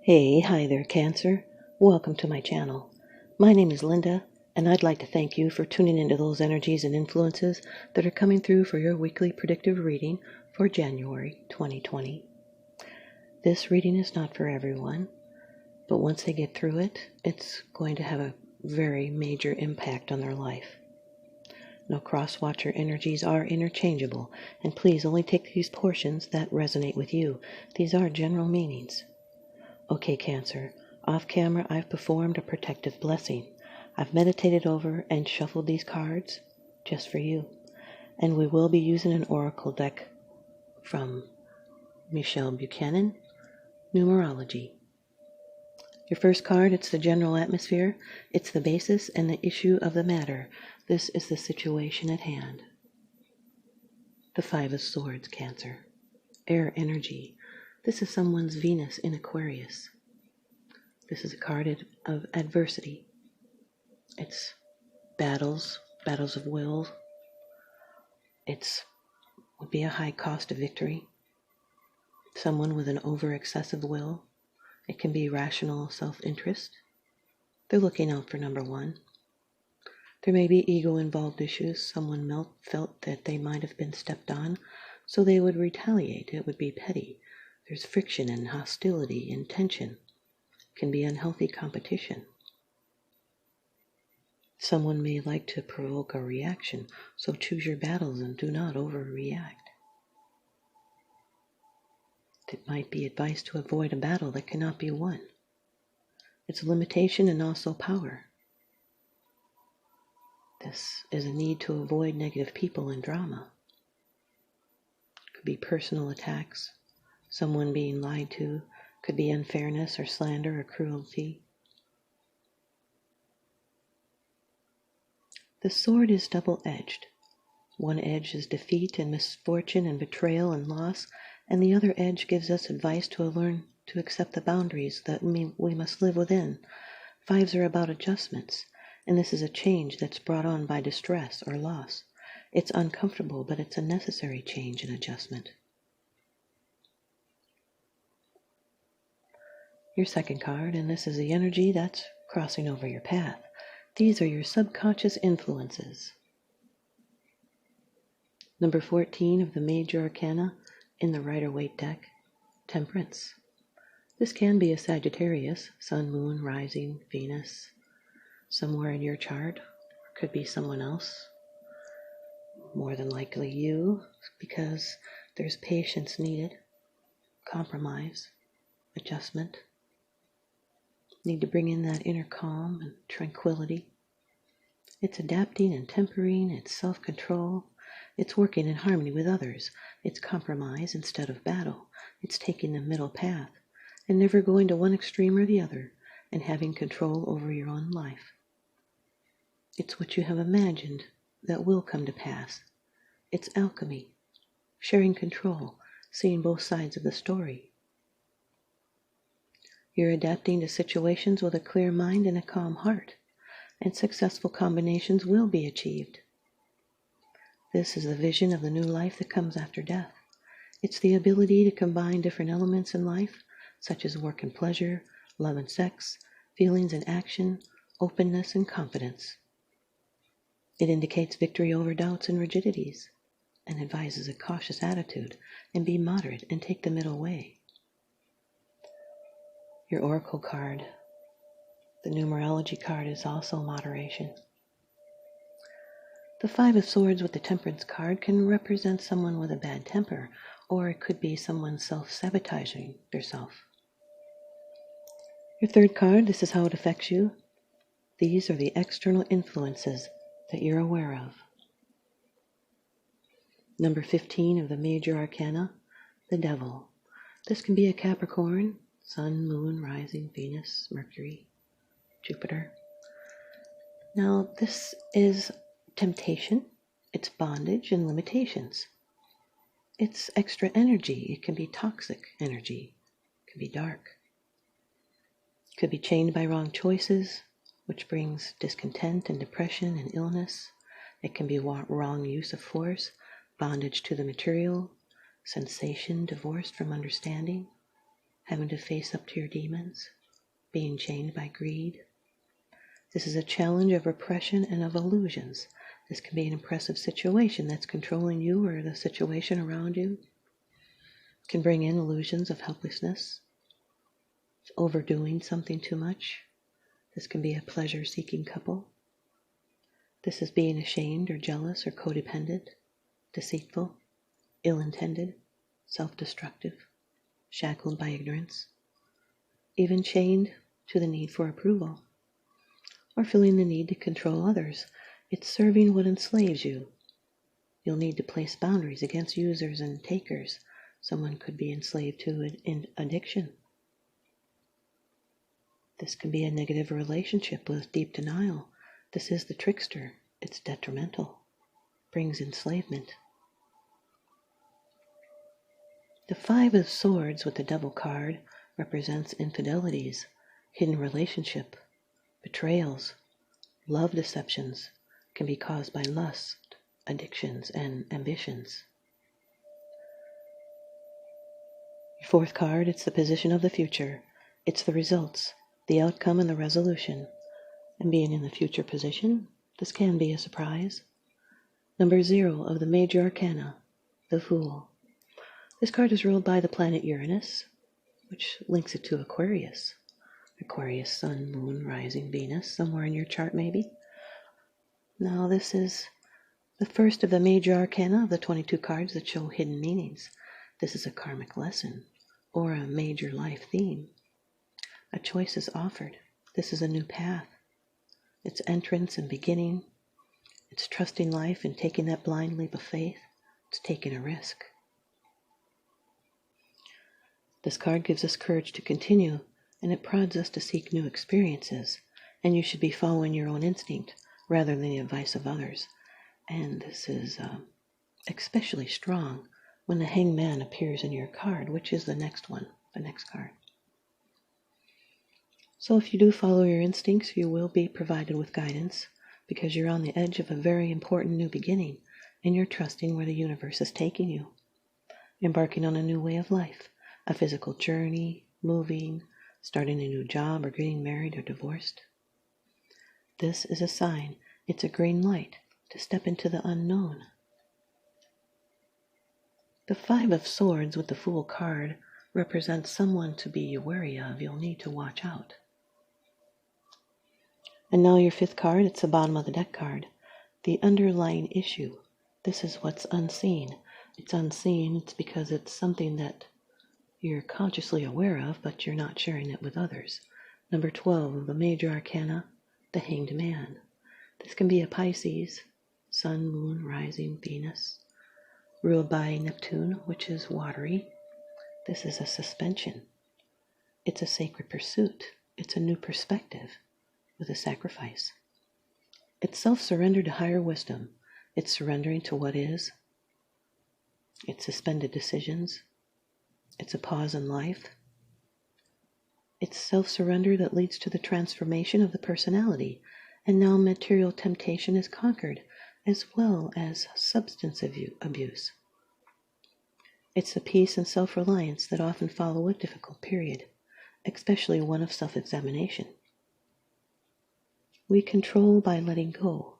Hi there, Cancer. Welcome to my channel. My name is Lynda, and I'd like to thank you for tuning into those energies and influences that are coming through for your weekly predictive reading for January 2020. This reading is not for everyone, but once they get through it, it's going to have a very major impact on their life. No cross-watcher energies are interchangeable, and please only take these portions that resonate with you. These are general meanings. Okay, Cancer, off camera I've performed a protective blessing. I've meditated over and shuffled these cards just for you. And we will be using an oracle deck from Michelle Buchanan, Numerology. Your first card, it's the general atmosphere. It's the basis and the issue of the matter. This is the situation at hand. The Five of Swords, Cancer. Air energy. This is someone's Venus in Aquarius. This is a card of adversity. It's battles of will. Would be a high cost of victory. Someone with an over-excessive will. It can be rational self-interest. They're looking out for number one. There may be ego-involved issues. Someone felt that they might have been stepped on, so they would retaliate. It would be petty. There's friction and hostility and tension. It can be unhealthy competition. Someone may like to provoke a reaction, so choose your battles and do not overreact. It might be advice to avoid a battle that cannot be won. It's limitation and also power. This is a need to avoid negative people and drama. It could be personal attacks. Someone being lied to, could be unfairness or slander or cruelty. The sword is double-edged. One edge is defeat and misfortune and betrayal and loss, and the other edge gives us advice to learn to accept the boundaries that we must live within. Fives are about adjustments, and this is a change that's brought on by distress or loss. It's uncomfortable, but it's a necessary change and adjustment. Your second card, and this is the energy that's crossing over your path. These are your subconscious influences. Number 14 of the major arcana in the Rider-Waite deck, Temperance. This can be a Sagittarius, Sun, Moon, Rising, Venus, somewhere in your chart, or could be someone else. More than likely you, because there's patience needed, compromise, adjustment. Need to bring in that inner calm and tranquility. It's adapting and tempering, it's self-control, it's working in harmony with others, it's compromise instead of battle, it's taking the middle path, and never going to one extreme or the other, and having control over your own life. It's what you have imagined that will come to pass. It's alchemy, sharing control, seeing both sides of the story. You're adapting to situations with a clear mind and a calm heart, and successful combinations will be achieved. This is the vision of the new life that comes after death. It's the ability to combine different elements in life, such as work and pleasure, love and sex, feelings and action, openness and confidence. It indicates victory over doubts and rigidities, and advises a cautious attitude, and be moderate and take the middle way. Your oracle card, the numerology card, is also moderation. The Five of Swords with the Temperance card can represent someone with a bad temper, or it could be someone self-sabotaging themselves. Your third card, this is how it affects you. These are the external influences that you're aware of. Number 15 of the major arcana, the Devil. This can be a Capricorn, Sun, Moon, Rising, Venus, Mercury, Jupiter. Now, this is temptation, it's bondage and limitations. It's extra energy. It can be toxic energy. It can be dark. It could be chained by wrong choices, which brings discontent and depression and illness. It can be wrong use of force, bondage to the material, sensation divorced from understanding. having to face up to your demons, being chained by greed. This is a challenge of repression and of illusions. This can be an oppressive situation that's controlling you or the situation around you. It can bring in illusions of helplessness, overdoing something too much. This can be a pleasure-seeking couple. This is being ashamed or jealous or codependent, deceitful, ill-intended, self-destructive, shackled by ignorance, even chained to the need for approval, or feeling the need to control others. It's serving what enslaves you. You'll need to place boundaries against users and takers. Someone could be enslaved to an addiction. This can be a negative relationship with deep denial. This is the trickster. It's detrimental. Brings enslavement. The Five of Swords with the Devil card represents infidelities, hidden relationship, betrayals, love deceptions, can be caused by lust, addictions, and ambitions. Your fourth card, it's the position of the future. It's the results, the outcome, and the resolution. And being in the future position, this can be a surprise. Number 0 of the major arcana, the Fool. This card is ruled by the planet Uranus, which links it to Aquarius. Aquarius Sun, Moon, Rising, Venus, somewhere in your chart maybe. Now this is the first of the major arcana of the 22 cards that show hidden meanings. This is a karmic lesson or a major life theme. A choice is offered. This is a new path. It's entrance and beginning. It's trusting life and taking that blind leap of faith. It's taking a risk. This card gives us courage to continue, and it prods us to seek new experiences. And you should be following your own instinct rather than the advice of others. And this is especially strong when the Hangman appears in your card, which is the next one, the next card. So if you do follow your instincts, you will be provided with guidance because you're on the edge of a very important new beginning and you're trusting where the universe is taking you. Embarking on a new way of life, a physical journey, moving, starting a new job, or getting married or divorced. This is a sign. It's a green light to step into the unknown. The Five of Swords with the Fool card represents someone to be wary of. You'll need to watch out. And now your fifth card, it's the bottom of the deck card. The underlying issue. This is what's unseen. It's unseen. It's because it's something that you're consciously aware of, but you're not sharing it with others. Number 12 of the major arcana, the Hanged Man. This can be a Pisces, Sun, Moon, Rising, Venus, ruled by Neptune, which is watery. This is a suspension. It's a sacred pursuit. It's a new perspective with a sacrifice. It's self-surrender to higher wisdom. It's surrendering to what is. It's suspended decisions. It's a pause in life. It's self-surrender that leads to the transformation of the personality, and now material temptation is conquered, as well as substance abuse. It's the peace and self-reliance that often follow a difficult period, especially one of self-examination. We control by letting go,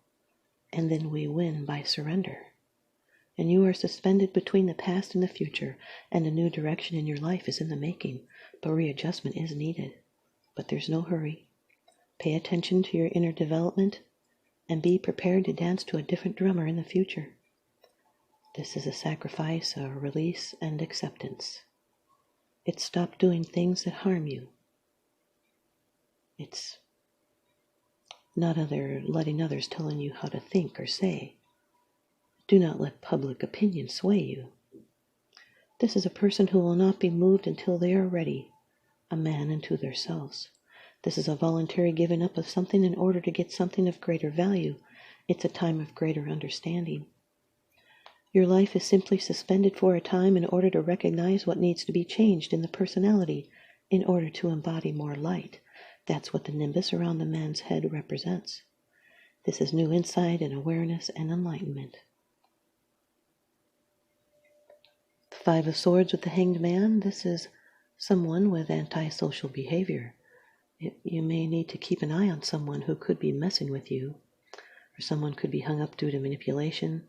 and then we win by surrender. And you are suspended between the past and the future, and a new direction in your life is in the making, but readjustment is needed. But there's no hurry. Pay attention to your inner development, and be prepared to dance to a different drummer in the future. This is a sacrifice, a release, and acceptance. It's stop doing things that harm you. It's not letting others telling you how to think or say. Do not let public opinion sway you. This is a person who will not be moved until they are ready, a man unto themselves. This is a voluntary giving up of something in order to get something of greater value. It's a time of greater understanding. Your life is simply suspended for a time in order to recognize what needs to be changed in the personality in order to embody more light. That's what the nimbus around the man's head represents. This is new insight and awareness and enlightenment. The Five of Swords with the Hanged Man. This is someone with antisocial behavior. You may need to keep an eye on someone who could be messing with you, or someone could be hung up due to manipulation,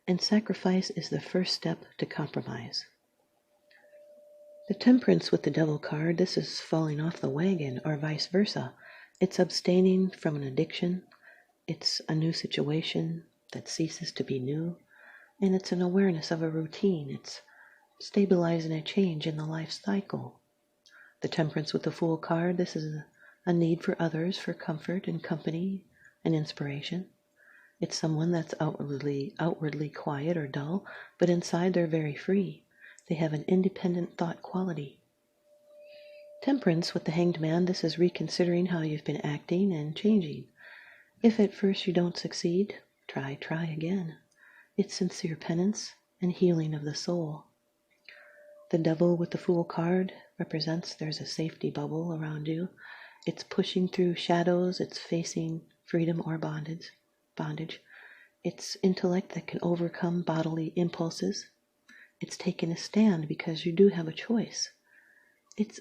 and sacrifice is the first step to compromise. The Temperance with the Devil card, this is falling off the wagon, or vice versa. It's abstaining from an addiction, it's a new situation that ceases to be new, and it's an awareness of a routine. It's stabilizing a change in the life cycle. The Temperance with the Fool card, this is a need for others, for comfort and company and inspiration. It's someone that's outwardly quiet or dull, but inside they're very free. They have an independent thought quality. Temperance with the Hanged Man, this is reconsidering how you've been acting and changing. If at first you don't succeed, try again. It's sincere penance and healing of the soul. The Devil with the Fool card represents there's a safety bubble around you. It's pushing through shadows, it's facing freedom or bondage. It's intellect that can overcome bodily impulses. It's taking a stand because you do have a choice. It's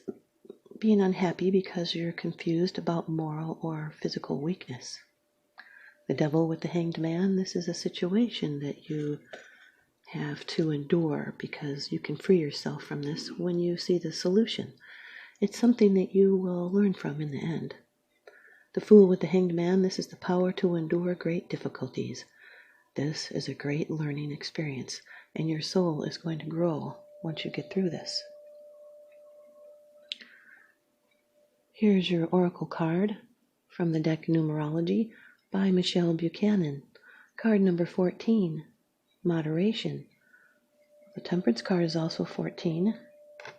being unhappy because you're confused about moral or physical weakness. The Devil with the Hanged Man, this is a situation that you have to endure because you can free yourself from this when you see the solution. It's something that you will learn from in the end. The Fool with the Hanged Man, this is the power to endure great difficulties. This is a great learning experience, and your soul is going to grow once you get through this. Here's your oracle card from the deck Numerology by Michelle Buchanan. Card number 14, Moderation. The Temperance card is also 14,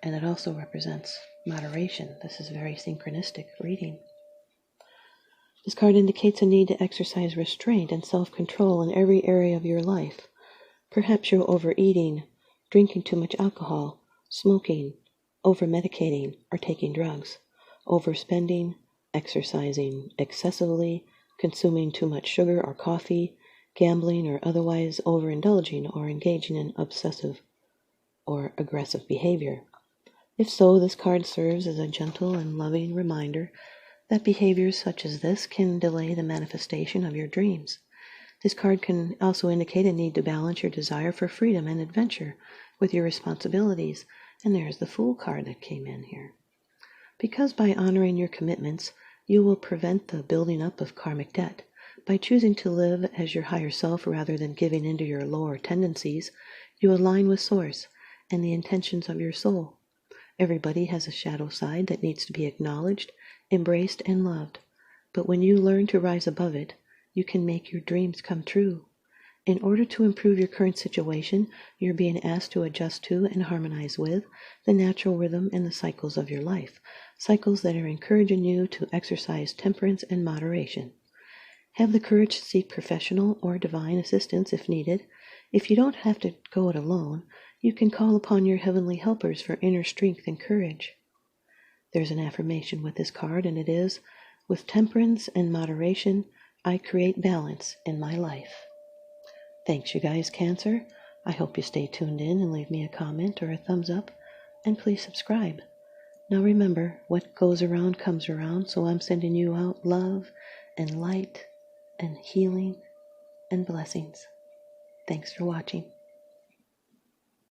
and it also represents moderation. This is very synchronistic reading. This card indicates a need to exercise restraint and self-control in every area of your life. Perhaps you're overeating, drinking too much alcohol, smoking, over-medicating, or taking drugs, overspending, exercising excessively, consuming too much sugar or coffee, gambling, or otherwise overindulging or engaging in obsessive or aggressive behavior. If so, this card serves as a gentle and loving reminder that behaviors such as this can delay the manifestation of your dreams. This card can also indicate a need to balance your desire for freedom and adventure with your responsibilities. And there's the Fool card that came in here. Because by honoring your commitments, you will prevent the building up of karmic debt. By choosing to live as your higher self rather than giving into your lower tendencies, you align with Source and the intentions of your soul. Everybody has a shadow side that needs to be acknowledged, embraced, and loved. But when you learn to rise above it, you can make your dreams come true. In order to improve your current situation, you're being asked to adjust to and harmonize with the natural rhythm and the cycles of your life, cycles that are encouraging you to exercise temperance and moderation. Have the courage to seek professional or divine assistance if needed. If you don't have to go it alone, you can call upon your heavenly helpers for inner strength and courage. There's an affirmation with this card, and it is, "With temperance and moderation, I create balance in my life." Thanks, you guys, Cancer. I hope you stay tuned in and leave me a comment or a thumbs up, and please subscribe. Now remember, what goes around comes around, so I'm sending you out love and light and healing and blessings. Thanks for watching.